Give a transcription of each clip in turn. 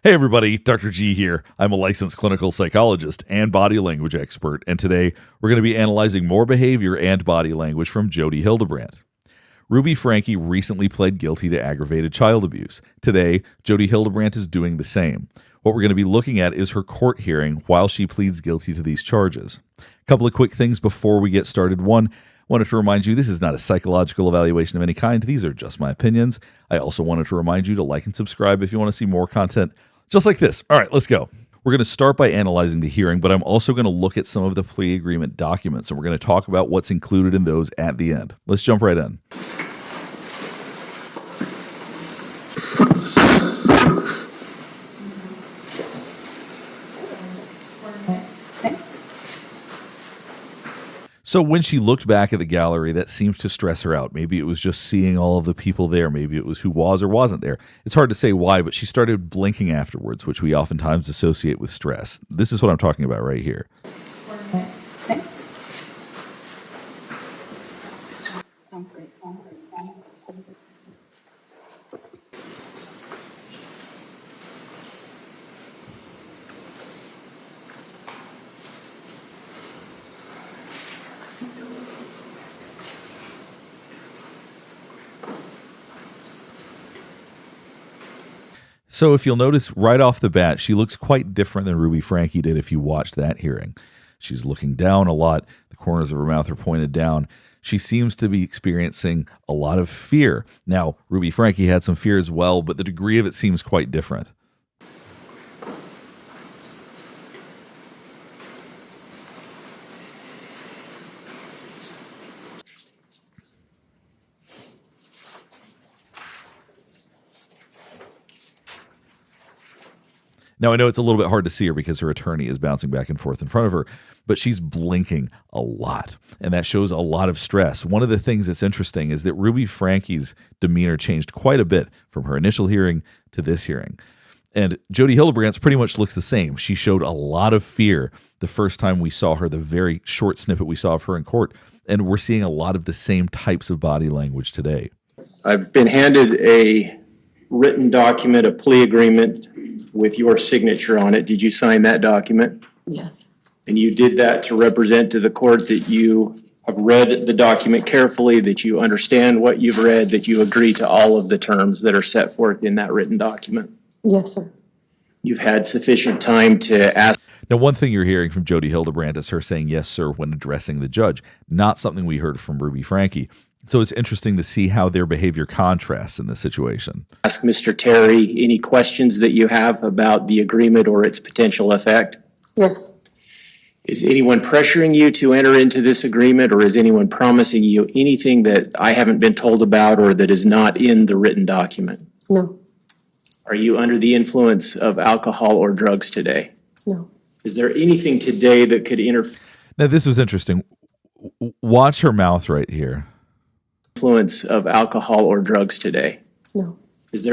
Hey everybody, Dr. G here. I'm a licensed clinical psychologist and body language expert, and today we're going to be analyzing more behavior and body language from Jodi Hildebrandt. Ruby Franke recently pled guilty to aggravated child abuse. Today, Jodi Hildebrandt is doing the same. What we're going to be looking at is her court hearing while she pleads guilty to these charges. A couple of quick things before we get started. One, wanted to remind you this is not a psychological evaluation of any kind. These are just my opinions. I also wanted to remind you to like and subscribe if you want to see more content just like this. All right, let's go. We're going to start by analyzing the hearing, but I'm also going to look at some of the plea agreement documents, and we're going to talk about what's included in those at the end. Let's jump right in. So when she looked back at the gallery, that seemed to stress her out. Maybe it was just seeing all of the people there. Maybe it was who was or wasn't there. It's hard to say why, but she started blinking afterwards, which we oftentimes associate with stress. This is what I'm talking about right here. So if you'll notice right off the bat, she looks quite different than Ruby Franke did if you watched that hearing. She's looking down a lot. The corners of her mouth are pointed down. She seems to be experiencing a lot of fear. Now, Ruby Franke had some fear as well, but the degree of it seems quite different. Now, I know it's a little bit hard to see her because her attorney is bouncing back and forth in front of her, but she's blinking a lot, and that shows a lot of stress. One of the things that's interesting is that Ruby Franke's demeanor changed quite a bit from her initial hearing to this hearing. And Jodi Hildebrandt's pretty much looks the same. She showed a lot of fear the first time we saw her, the very short snippet we saw of her in court, and we're seeing a lot of the same types of body language today. I've been handed a written document, a plea agreement with your signature on it. Did you sign that document? Yes. And you did that to represent to the court that you have read the document carefully, that you understand what you've read, that you agree to all of the terms that are set forth in that written document? Yes, sir. You've had sufficient time to ask. Now, one thing you're hearing from Jodi Hildebrandt is her saying yes, sir, when addressing the judge, not something we heard from Ruby Franke. So it's interesting to see how their behavior contrasts in this situation. Ask Mr. Terry any questions that you have about the agreement or its potential effect. Yes. Is anyone pressuring you to enter into this agreement, or is anyone promising you anything that I haven't been told about or that is not in the written document? No. Are you under the influence of alcohol or drugs today? No. Is there anything today that could interfere? Now, this was interesting. Watch her mouth right here. Influence of alcohol or drugs today? No. Is there?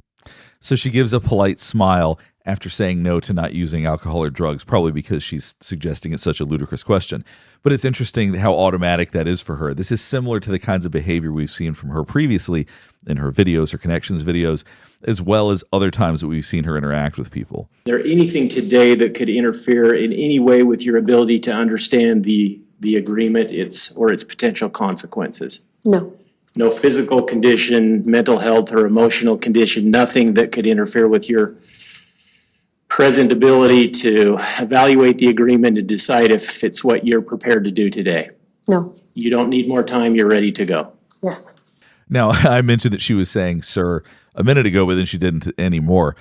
So she gives a polite smile after saying no to not using alcohol or drugs, probably because she's suggesting it's such a ludicrous question. But it's interesting how automatic that is for her. This is similar to the kinds of behavior we've seen from her previously in her videos, her ConneXions videos, as well as other times that we've seen her interact with people. Is there anything today that could interfere in any way with your ability to understand the agreement, its potential consequences? No. No physical condition, mental health, or emotional condition, nothing that could interfere with your present ability to evaluate the agreement and decide if it's what you're prepared to do today? No. You don't need more time, you're ready to go? Yes. Now, I mentioned that she was saying sir a minute ago, but then she didn't anymore.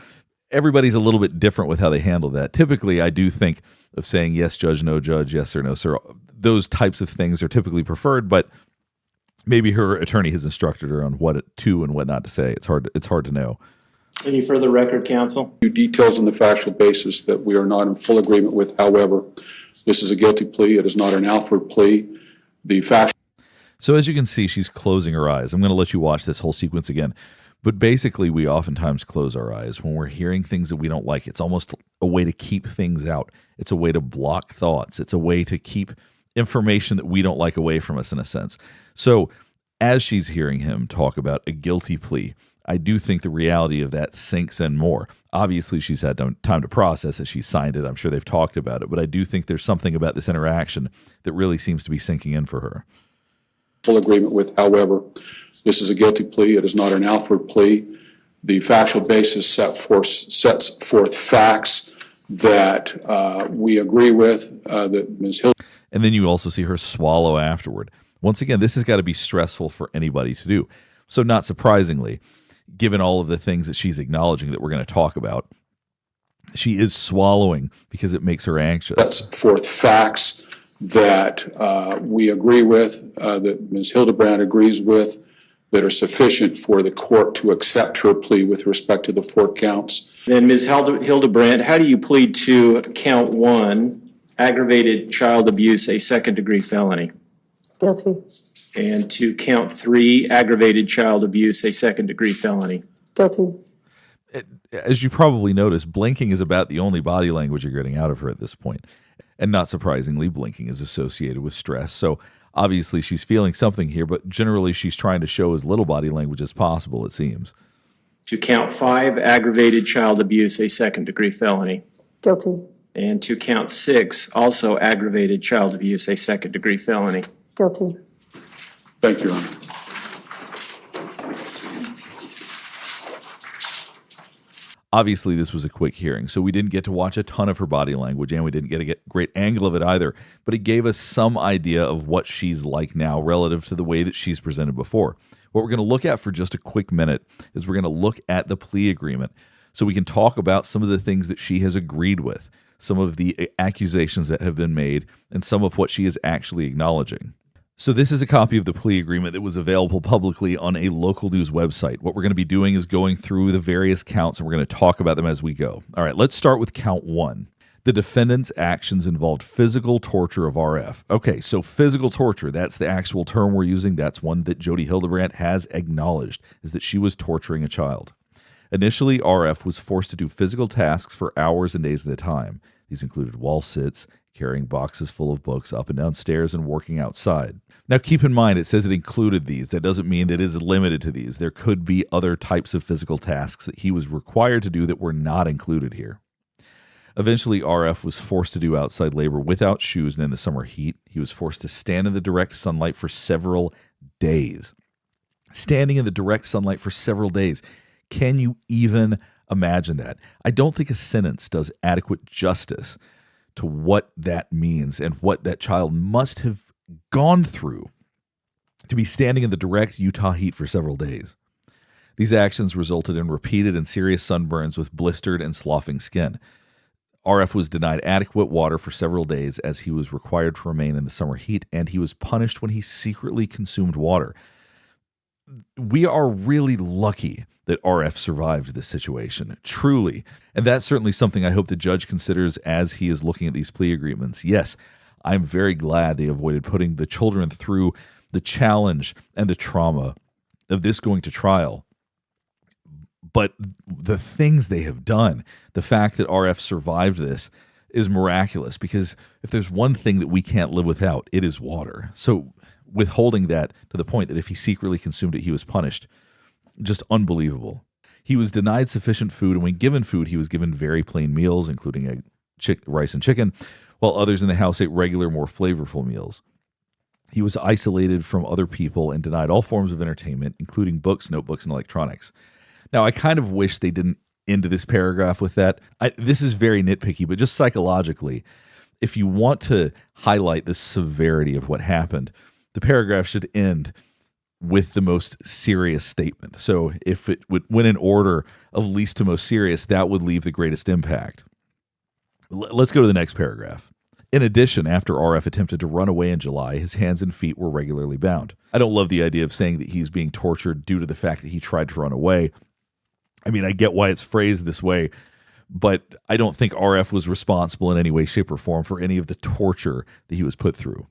Everybody's a little bit different with how they handle that. Typically, I do think of saying yes, judge, no, judge, yes or no, sir. Those types of things are typically preferred, but maybe her attorney has instructed her on what to and what not to say. It's hard to know. Any further record, counsel? Details on the factual basis that we are not in full agreement with. However, this is a guilty plea. It is not an Alford plea. The factual. So as you can see, she's closing her eyes. I'm going to let you watch this whole sequence again. But basically, we oftentimes close our eyes when we're hearing things that we don't like. It's almost a way to keep things out. It's a way to block thoughts. It's a way to keep information that we don't like away from us, in a sense. So as she's hearing him talk about a guilty plea, I do think the reality of that sinks in more. Obviously, she's had time to process it. She signed it. I'm sure they've talked about it. But I do think there's something about this interaction that really seems to be sinking in for her. Full agreement with, however, this is a guilty plea. It is not an Alford plea. The factual basis sets forth facts that we agree with, that Ms. Hill. And then you also see her swallow afterward. Once again, this has got to be stressful for anybody to do. So not surprisingly, given all of the things that she's acknowledging that we're going to talk about, she is swallowing because it makes her anxious. Sets forth facts that we agree with, that Ms. Hildebrandt agrees with, that are sufficient for the court to accept her plea with respect to the 4 counts. Then Ms. Hildebrandt, how do you plead to count 1, aggravated child abuse, a second-degree felony? Guilty. And to count 3, aggravated child abuse, a second-degree felony? Guilty. As you probably noticed, blinking is about the only body language you're getting out of her at this point. And not surprisingly, blinking is associated with stress. So obviously she's feeling something here, but generally she's trying to show as little body language as possible, it seems. To count 5, aggravated child abuse, a second-degree felony? Guilty. And to count 6, also aggravated child abuse, a second-degree felony? Guilty. Thank you, Your Honor. Obviously, this was a quick hearing, so we didn't get to watch a ton of her body language, and we didn't get a great angle of it either, but it gave us some idea of what she's like now relative to the way that she's presented before. What we're going to look at for just a quick minute is we're going to look at the plea agreement so we can talk about some of the things that she has agreed with, some of the accusations that have been made, and some of what she is actually acknowledging. So this is a copy of the plea agreement that was available publicly on a local news website. What we're going to be doing is going through the various counts, and we're going to talk about them as we go. All right, let's start with count 1. The defendant's actions involved physical torture of RF. Okay, so physical torture, that's the actual term we're using. That's one that Jodi Hildebrandt has acknowledged, is that she was torturing a child. Initially, RF was forced to do physical tasks for hours and days at a time. These included wall sits, carrying boxes full of books up and down stairs, and working outside. Now, keep in mind, it says it included these. That doesn't mean that it is limited to these. There could be other types of physical tasks that he was required to do that were not included here. Eventually, RF was forced to do outside labor without shoes and in the summer heat. He was forced to stand in the direct sunlight for several days. Standing in the direct sunlight for several days. Can you even imagine that? I don't think a sentence does adequate justice to what that means and what that child must have gone through to be standing in the direct Utah heat for several days. These actions resulted in repeated and serious sunburns with blistered and sloughing skin. RF was denied adequate water for several days as he was required to remain in the summer heat, and he was punished when he secretly consumed water. We are really lucky that RF survived this situation, truly. And that's certainly something I hope the judge considers as he is looking at these plea agreements. Yes, I'm very glad they avoided putting the children through the challenge and the trauma of this going to trial. But the things they have done, the fact that RF survived this is miraculous, because if there's one thing that we can't live without, it is water. So withholding that to the point that if he secretly consumed it, he was punished, just unbelievable. He was denied sufficient food, and when given food, he was given very plain meals, including egg, rice and chicken, while others in the house ate regular, more flavorful meals. He was isolated from other people and denied all forms of entertainment, including books, notebooks, and electronics. Now, I kind of wish they didn't end this paragraph with that. This is very nitpicky, but just psychologically, if you want to highlight the severity of what happened, the paragraph should end with the most serious statement. So if it went in order of least to most serious, that would leave the greatest impact. Let's go to the next paragraph. In addition, after RF attempted to run away in July, his hands and feet were regularly bound. I don't love the idea of saying that he's being tortured due to the fact that he tried to run away. I mean, I get why it's phrased this way, but I don't think RF was responsible in any way, shape, or form for any of the torture that he was put through.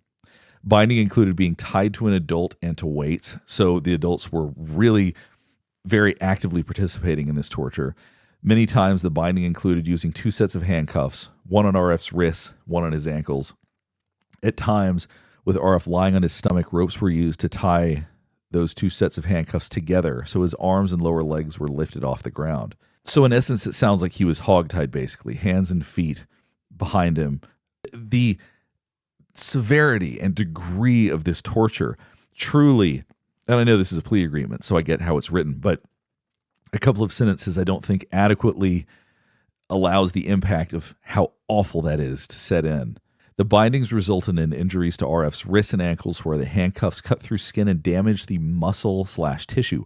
Binding included being tied to an adult and to weights, so the adults were really very actively participating in this torture. Many times the binding included using 2 sets of handcuffs, one on RF's wrists, one on his ankles. At times, with RF lying on his stomach, ropes were used to tie those two sets of handcuffs together so his arms and lower legs were lifted off the ground. So in essence, it sounds like he was hogtied, basically, hands and feet behind him. The severity and degree of this torture truly, and I know this is a plea agreement, so I get how it's written, but a couple of sentences I don't think adequately allows the impact of how awful that is to set in. The bindings resulted in injuries to RF's wrists and ankles where the handcuffs cut through skin and damaged the muscle/tissue.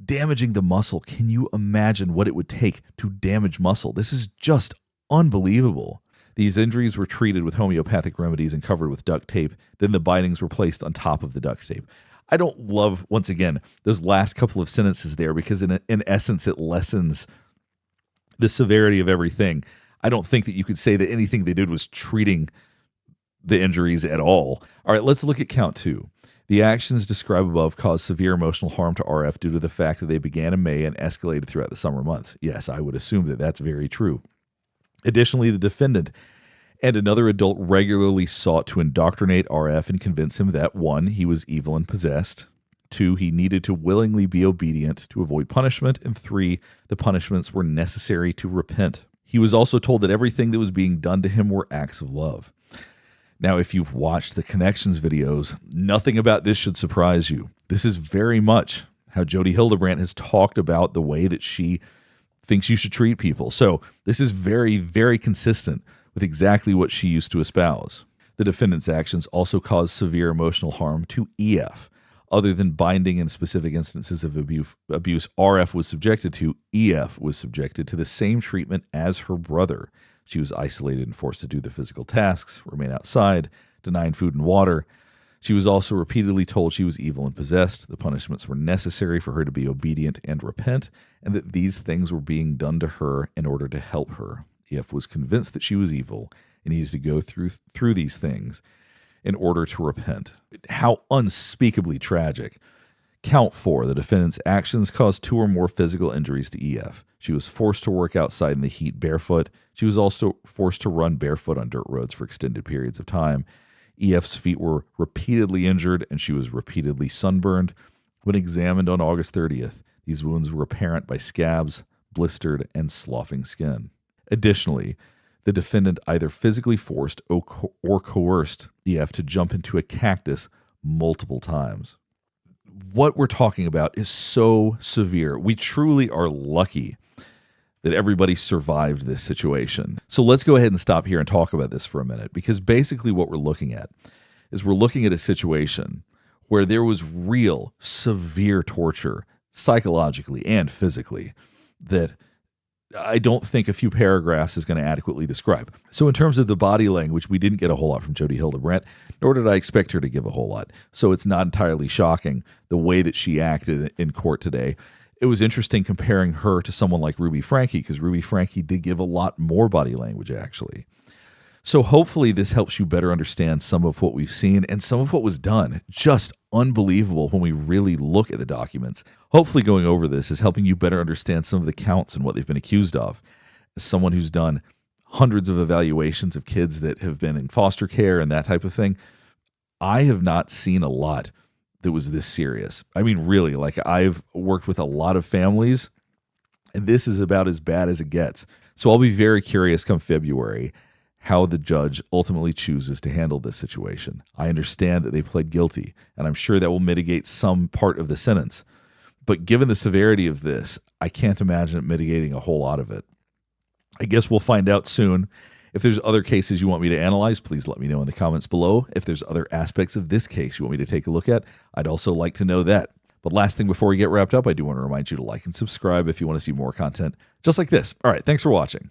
Damaging the muscle, can you imagine what it would take to damage muscle? This is just unbelievable. These injuries were treated with homeopathic remedies and covered with duct tape. Then the bindings were placed on top of the duct tape. I don't love, once again, those last couple of sentences there because in essence it lessens the severity of everything. I don't think that you could say that anything they did was treating the injuries at all. All right, let's look at count 2. The actions described above caused severe emotional harm to RF due to the fact that they began in May and escalated throughout the summer months. Yes, I would assume that that's very true. Additionally, the defendant and another adult regularly sought to indoctrinate RF and convince him that 1, he was evil and possessed, 2, he needed to willingly be obedient to avoid punishment, and 3, the punishments were necessary to repent. He was also told that everything that was being done to him were acts of love. Now, if you've watched the ConneXions videos, nothing about this should surprise you. This is very much how Jodi Hildebrandt has talked about the way that she thinks you should treat people. So this is very, very consistent with exactly what she used to espouse. The defendant's actions also caused severe emotional harm to EF. Other than binding in specific instances of abuse RF was subjected to, EF was subjected to the same treatment as her brother. She was isolated and forced to do the physical tasks, remain outside, denied food and water. She was also repeatedly told she was evil and possessed. The punishments were necessary for her to be obedient and repent, and that these things were being done to her in order to help her. EF was convinced that she was evil and needed to go through these things in order to repent. How unspeakably tragic. Count 4, the defendant's actions caused 2 or more physical injuries to EF. She was forced to work outside in the heat barefoot. She was also forced to run barefoot on dirt roads for extended periods of time. EF's feet were repeatedly injured and she was repeatedly sunburned. When examined on August 30th, these wounds were apparent by scabs, blistered, and sloughing skin. Additionally, the defendant either physically forced or coerced EF to jump into a cactus multiple times. What we're talking about is so severe. We truly are lucky that everybody survived this situation. So let's go ahead and stop here and talk about this for a minute, because basically what we're looking at is we're looking at a situation where there was real severe torture psychologically and physically that I don't think a few paragraphs is going to adequately describe. So in terms of the body language, we didn't get a whole lot from Jodi Hildebrandt, nor did I expect her to give a whole lot. So it's not entirely shocking the way that she acted in court today. It was interesting comparing her to someone like Ruby Franke, because Ruby Franke did give a lot more body language, actually. So hopefully this helps you better understand some of what we've seen and some of what was done. Just unbelievable when we really look at the documents. Hopefully going over this is helping you better understand some of the counts and what they've been accused of. As someone who's done hundreds of evaluations of kids that have been in foster care and that type of thing, I have not seen a lot that was this serious. I mean, really, like I've worked with a lot of families, and this is about as bad as it gets. So I'll be very curious come February how the judge ultimately chooses to handle this situation. I understand that they pled guilty, and I'm sure that will mitigate some part of the sentence. But given the severity of this, I can't imagine it mitigating a whole lot of it. I guess we'll find out soon. If there's other cases you want me to analyze, please let me know in the comments below. If there's other aspects of this case you want me to take a look at, I'd also like to know that. But last thing before we get wrapped up, I do want to remind you to like and subscribe if you want to see more content just like this. All right, thanks for watching.